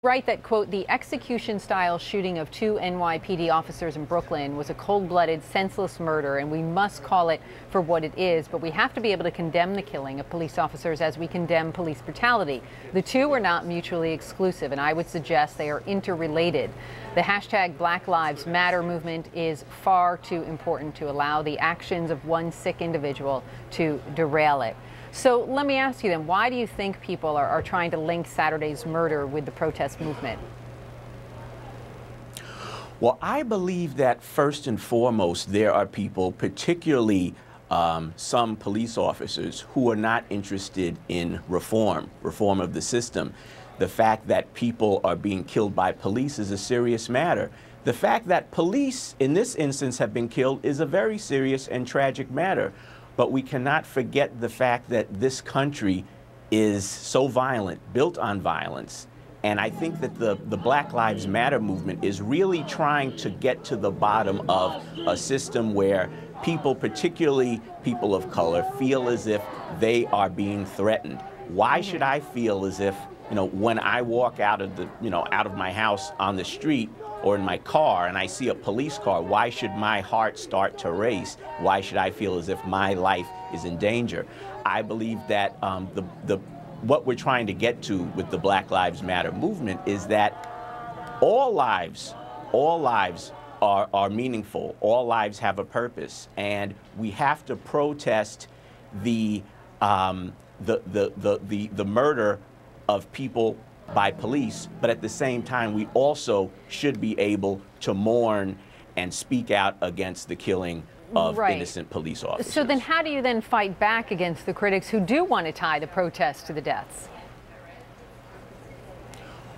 Right that, quote, the execution-style shooting of two NYPD officers in Brooklyn was a cold-blooded, senseless murder, and we must call it for what it is. But we have to be able to condemn the killing of police officers as we condemn police brutality. The two are not mutually exclusive, and I would suggest they are interrelated. The hashtag Black Lives Matter movement is far too important to allow the actions of one sick individual to derail it. So let me ask you then, why do you think people are trying to link Saturday's murder with the protest movement? Well, I believe that first and foremost, there are people, particularly some police officers, who are not interested in reform of the system. The fact that people are being killed by police is a serious matter. The fact that police, in this instance, have been killed is a very serious and tragic matter. But we cannot forget the fact that this country is so violent, built on violence. And I think that the Black Lives Matter movement is really trying to get to the bottom of a system where people, particularly people of color, feel as if they are being threatened. Why should I feel as if, when I walk out of out of my house on the street or in my car and I see a police car, why should my heart start to race? Why should I feel as if my life is in danger? I believe that what we're trying to get to with the Black Lives Matter movement is that all lives are meaningful. All lives have a purpose, and we have to protest the murder of people by police, but at the same time, we also should be able to mourn and speak out against the killing of innocent police officers. So then how do you then fight back against the critics who do want to tie the protests to the deaths?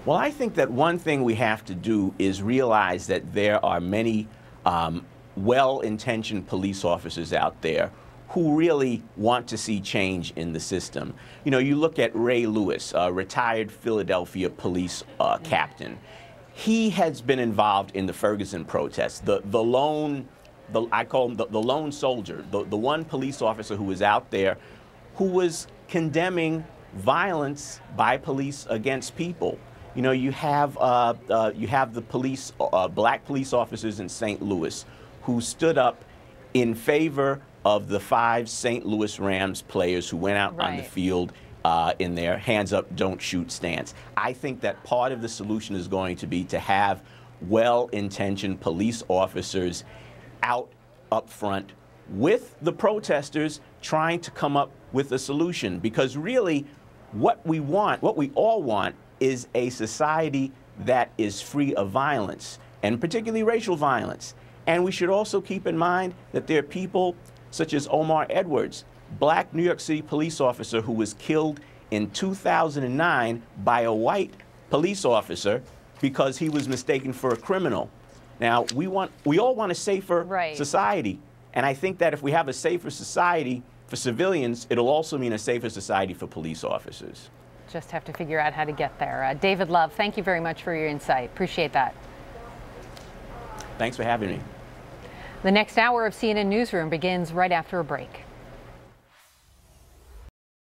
Well, I think that one thing we have to do is realize that there are many well-intentioned police officers out there who really want to see change in the system. You look at Ray Lewis, a retired Philadelphia police captain. He has been involved in the Ferguson protests. I call him the lone soldier, the one police officer who was out there who was condemning violence by police against people. You have the police, black police officers in St. Louis who stood up in favor of the 5 St. Louis Rams players who went out on the field in their hands up, don't shoot stance. I think that part of the solution is going to be to have well-intentioned police officers out up front with the protesters trying to come up with a solution. Because really, what we all want, is a society that is free of violence, and particularly racial violence. And we should also keep in mind that there are people such as Omar Edwards, black New York City police officer who was killed in 2009 by a white police officer because he was mistaken for a criminal. Now, we all want a safer society. And I think that if we have a safer society for civilians, it'll also mean a safer society for police officers. Just have to figure out how to get there. David Love, thank you very much for your insight. Appreciate that. Thanks for having me. The next hour of CNN Newsroom begins right after a break.